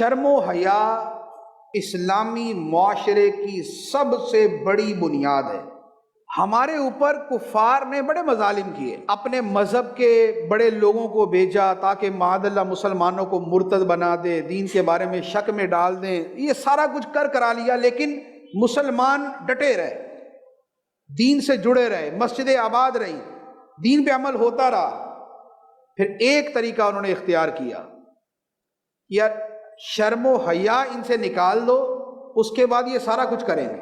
شرم و حیا اسلامی معاشرے کی سب سے بڑی بنیاد ہے۔ ہمارے اوپر کفار نے بڑے مظالم کیے، اپنے مذہب کے بڑے لوگوں کو بھیجا تاکہ معاذ اللہ مسلمانوں کو مرتد بنا دے، دین کے بارے میں شک میں ڈال دیں، یہ سارا کچھ کرا لیا، لیکن مسلمان ڈٹے رہے، دین سے جڑے رہے، مسجدیں آباد رہی، دین پہ عمل ہوتا رہا۔ پھر ایک طریقہ انہوں نے اختیار کیا، یار شرم و حیا ان سے نکال دو، اس کے بعد یہ سارا کچھ کریں گے۔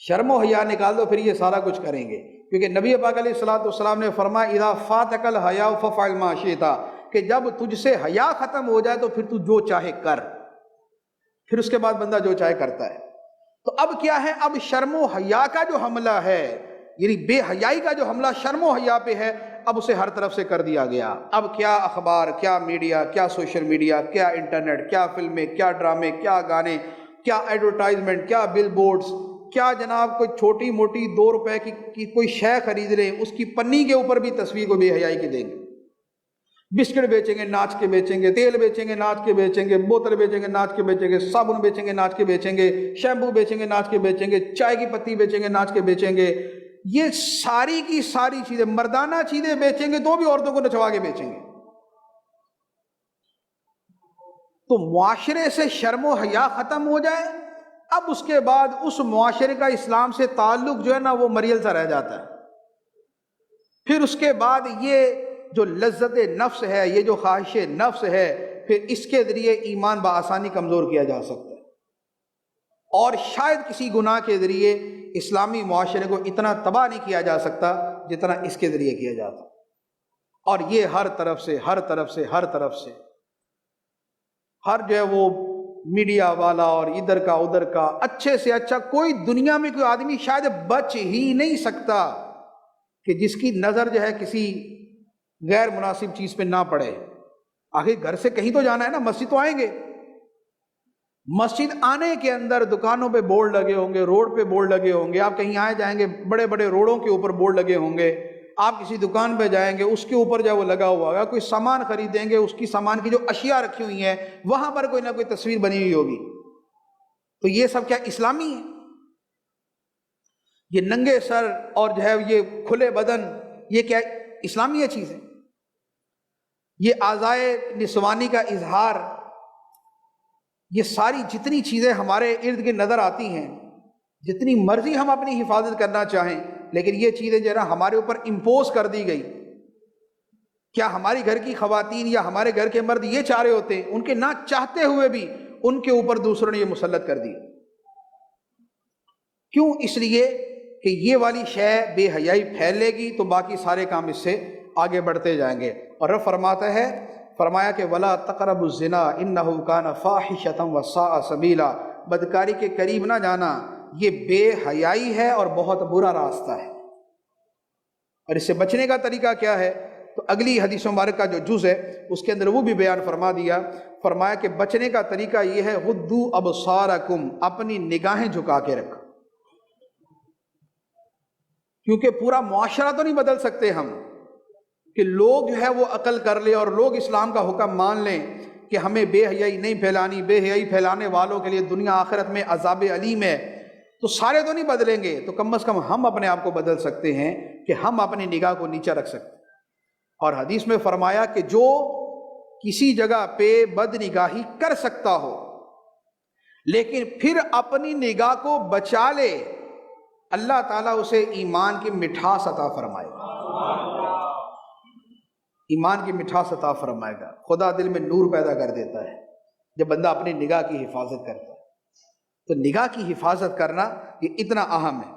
شرم و حیا نکال دو، پھر یہ سارا کچھ کریں گے، کیونکہ نبی پاک علیہ الصلوۃ والسلام نے فرمایا اذا فاتک الحیا ففعل ما شئت، کہ جب تجھ سے حیا ختم ہو جائے تو پھر تو جو چاہے کر، پھر اس کے بعد بندہ جو چاہے کرتا ہے۔ تو اب کیا ہے، اب شرم و حیا کا جو حملہ ہے، یعنی بے حیائی کا جو حملہ شرم و حیا پہ ہے، اب اسے ہر طرف سے کر دیا گیا۔ اب کیا اخبار، کیا میڈیا، کیا سوشل میڈیا، کیا انٹرنیٹ، کیا فلمیں، کیا ڈرامے، کیا گانے، کیا ایڈورٹائزمنٹ، کیا بل بورڈز، کیا جناب کوئی چھوٹی موٹی 2 روپے کی کوئی شے خرید لیں، اس کی پنی کے اوپر بھی تصویر کو بے حیائی کی دیں گے۔ بسکٹ بیچیں گے، ناچ کے بیچیں گے، تیل بیچیں گے، ناچ کے بیچیں گے، بوتل بیچیں گے، ناچ کے بیچیں گے، صابن بیچیں گے، ناچ کے بیچیں گے، شیمپو بیچیں گے، ناچ کے بیچیں گے، چائے کی پتی بیچیں گے، ناچ کے بیچیں گے۔ یہ ساری کی ساری چیزیں، مردانہ چیزیں بیچیں گے تو بھی عورتوں کو نچوا کے بیچیں گے۔ تو معاشرے سے شرم و حیا ختم ہو جائے، اب اس کے بعد اس معاشرے کا اسلام سے تعلق جو ہے نا وہ مریل سا رہ جاتا ہے۔ پھر اس کے بعد یہ جو لذت نفس ہے، یہ جو خواہش نفس ہے، پھر اس کے ذریعے ایمان بآسانی کمزور کیا جا سکتا ہے، اور شاید کسی گناہ کے ذریعے اسلامی معاشرے کو اتنا تباہ نہیں کیا جا سکتا جتنا اس کے ذریعے کیا جاتا۔ اور یہ ہر طرف سے ہر جو ہے وہ میڈیا والا اور ادھر کا ادھر کا، اچھے سے اچھا کوئی دنیا میں کوئی آدمی شاید بچ ہی نہیں سکتا کہ جس کی نظر جو ہے کسی غیر مناسب چیز پہ نہ پڑے۔ آخر گھر سے کہیں تو جانا ہے نا، مسجد تو آئیں گے، مسجد آنے کے اندر دکانوں پہ بورڈ لگے ہوں گے، روڈ پہ بورڈ لگے ہوں گے، آپ کہیں آئے جائیں گے، بڑے بڑے روڈوں کے اوپر بورڈ لگے ہوں گے، آپ کسی دکان پہ جائیں گے، اس کے اوپر جو وہ لگا ہوا ہوگا، کوئی سامان خریدیں گے، اس کی سامان کی جو اشیاء رکھی ہوئی ہیں وہاں پر کوئی نہ کوئی تصویر بنی ہوئی ہوگی۔ تو یہ سب کیا اسلامی ہے؟ یہ ننگے سر اور جو ہے یہ کھلے بدن، یہ کیا اسلامی ہے چیز ہے؟ یہ اعضائے نسوانی کا اظہار، یہ ساری جتنی چیزیں ہمارے ارد گرد نظر آتی ہیں، جتنی مرضی ہم اپنی حفاظت کرنا چاہیں، لیکن یہ چیزیں جو ہے نا ہمارے اوپر امپوز کر دی گئی۔ کیا ہماری گھر کی خواتین یا ہمارے گھر کے مرد یہ چاہ رہے ہوتے ہیں؟ ان کے نہ چاہتے ہوئے بھی ان کے اوپر دوسروں نے یہ مسلط کر دی۔ کیوں؟ اس لیے کہ یہ والی شے بے حیائی پھیلے گی تو باقی سارے کام اس سے آگے بڑھتے جائیں گے۔ اور رب فرمایا کہ وَلَا تَقْرَبُوا الزِّنَا إِنَّهُ كَانَ فَاحِشَةً وَسَاءَ سَبِيلًا، بدکاری کے قریب نہ جانا، یہ بے حیائی ہے اور بہت برا راستہ ہے۔ اور اس سے بچنے کا طریقہ کیا ہے؟ تو اگلی حدیث مبارک کا جو جز ہے اس کے اندر وہ بھی بیان فرما دیا، فرمایا کہ بچنے کا طریقہ یہ ہے غُضُّوا أَبْصَارَكُمْ، اپنی نگاہیں جھکا کے رکھو، کیونکہ پورا معاشرہ تو نہیں بدل سکتے ہم کہ لوگ جو ہے وہ عقل کر لیں اور لوگ اسلام کا حکم مان لیں کہ ہمیں بے حیائی نہیں پھیلانی، بے حیائی پھیلانے والوں کے لیے دنیا آخرت میں عذاب علیم ہے۔ تو سارے تو نہیں بدلیں گے، تو کم از کم ہم اپنے آپ کو بدل سکتے ہیں کہ ہم اپنی نگاہ کو نیچا رکھ سکتے ہیں۔ اور حدیث میں فرمایا کہ جو کسی جگہ پہ بد نگاہی کر سکتا ہو لیکن پھر اپنی نگاہ کو بچا لے، اللہ تعالیٰ اسے ایمان کی مٹھاس عطا فرمائے گا، ایمان کی مٹھاس عطا فرمائے گا۔ خدا دل میں نور پیدا کر دیتا ہے جب بندہ اپنی نگاہ کی حفاظت کرتا ہے۔ تو نگاہ کی حفاظت کرنا یہ اتنا اہم ہے۔